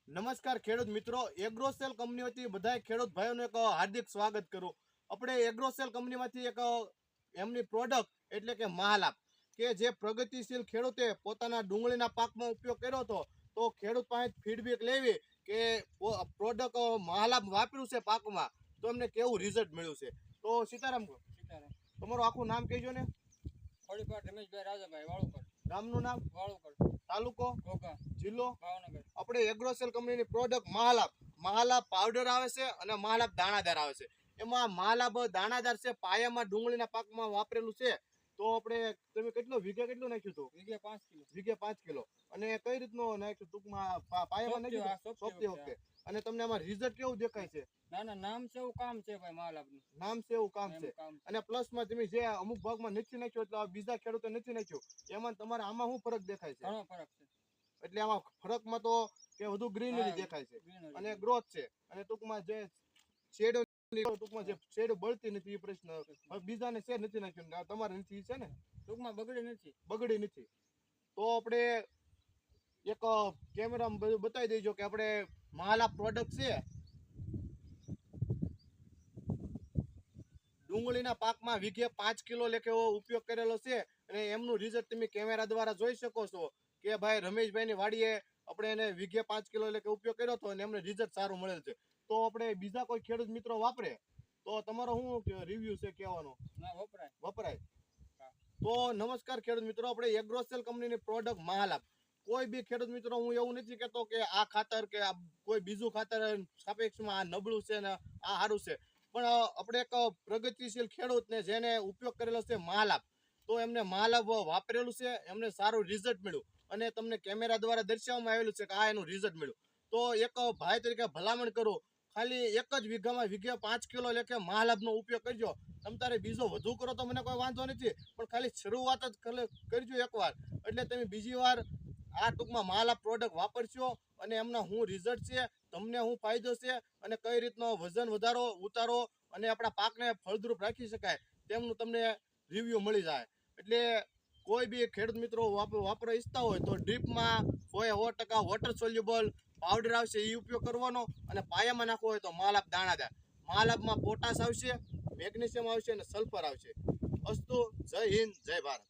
નમસ્કાર ખેડૂત મિત્રો, એગ્રોસેલ કંપની વતી બધા ખેડૂત ભાઈઓનું એક હાર્દિક સ્વાગત કરું. આપણે એગ્રોસેલ કંપનીમાંથી એક એમની પ્રોડક્ટ એટલે કે મહાલાભ કે જે પ્રગતિશીલ ખેડૂતે પોતાના ડુંગળીના પાકમાં ઉપયોગ કર્યો હતો, તો ખેડૂત પાસે ફીડબેક લેવી કે પ્રોડક્ટ મહાલાભ વાપર્યું છે પાકમાં તો એમને કેવું રિઝલ્ટ મળ્યું છે. તો સીતારામ, તમારું આખું નામ કહેજો ને. ખોડીપાટ રમેશભાઈ રાજાભાઈ વાળુકર. ગામનું નામ? વાળુકર. તાલુકો? ઘોઘા. જિલ્લો? ભાવનગર. આપણે એગ્રોસેલ કંપનીની પ્રોડક્ટ મહાલાભ પાવડર આવે છે અને મહાલાભ દાણાદાર આવે છે. એમાં મહાલાભ દાણાદાર છે, પાયામાં ડુંગળીના પાકમાં વાપરેલું છે. તો આપણે તમે કેટલું નાખ્યું હતું? વીઘે 5 કિલો. વીઘે 5 કિલો. અને કઈ રીતનું નાખ્યું ટૂંકમાં પાયામાં નાખ્યું સોંપતી વખતે? અને તમને આમાં રિઝલ્ટ કેવું દેખાય છે? ના નામ છે એવું કામ છે ભાઈ મહાલાભનું. નામ છે એવું કામ છે. અને પ્લસમાં તમે જે અમુક ભાગમાં નથી નાખ્યું એટલે બીજા ખેડૂતો નથી નાખ્યું, એમાં તમારે આમાં શું ફરક દેખાય છે? ઘણો ફરક છે. એટલે આમાં ફરકમાં તો કે વધુ ગ્રીનરી દેખાય છે અને ગ્રોથ છે, અને ટૂંકમાં જે શેડો ટૂંકમાં જે શેડો બળતી નથી એ પ્રશ્ન. બીજાને શેડ નથી નાખ્યું, તમારે નથી છે ને, ટૂંકમાં બગડી નથી. તો આપણે એક કેમેરામાં બધું બતાવી દઈજો કે આપણે મહાલાભ પ્રોડક્ટ છે ડુંગળીના પાકમાં વીઘે 5 કિલો લેખે ઉપયોગ કરેલો છે. અને એમનું રિઝલ્ટ તમે કેમેરા દ્વારા જોઈ શકો છો કે ભાઈ રમેશભાઈની વાડીએ આપણે એને વીઘે 5 કિલો લેખે ઉપયોગ કર્યો હતો અને એમને રિઝલ્ટ સારું મળેલ છે. તો આપણે બીજા કોઈ ખેડૂત મિત્રો વાપરે તો તમારો શું રિવ્યુ છે કહેવાનો? વપરાય. તો નમસ્કાર ખેડૂત મિત્રો, આપણે એગ્રોસેલ કંપનીની પ્રોડક્ટ મહાલાભ, કોઈ બી ખેડૂત મિત્રો હું એવું નથી કહેતો કે આ ખાતર કે કોઈ બીજું ખાતર સાપેક્ષમાં આ નબળું છે ને આ સારું છે, પણ આપણે એક પ્રગતિશીલ ખેડૂતને જેને ઉપયોગ કરેલો છે મહાલાભ, તો એમને મહાલાભ વાપરેલું છે, એમને સારું રિઝલ્ટ મળ્યું અને તમને કેમેરા દ્વારા દર્શાવવામાં આવેલું છે કે આ એનું રિઝલ્ટ મળ્યું. તો એક ભાઈ તરીકે ભલામણ કરું, ખાલી એક જ વીઘામાં વીઘે 5 કિલો લેખે મહાલાભનો ઉપયોગ કરજો. તમે તારે બીજો વધુ કરો તો મને કોઈ વાંધો નથી, પણ ખાલી શરૂઆત જ કરજો એકવાર, એટલે તમે બીજી વાર આ ટૂંકમાં મહાલાભ પ્રોડક્ટ વાપરશો અને એમના શું રિઝલ્ટ છે, તમને શું ફાયદો છે અને કઈ રીતનો વજન વધારો ઉતારો અને આપણા પાકને ફળદ્રુપ રાખી શકાય તેમનું તમને રિવ્યુ મળી જાય. એટલે કોઈ બી ખેડૂત મિત્રો વાપરવા ઈચ્છતા હોય તો ડ્રીપમાં 100% વોટર સોલ્યુબલ પાવડર આવશે એ ઉપયોગ કરવાનો, અને પાયામાં નાખવો હોય તો મહાલાભ દાણાદાર. મહાલાભમાં પોટાશ આવશે, મેગ્નેશિયમ આવશે અને સલ્ફર આવશે. અસ્તુ. જય હિન્દ, જય ભારત.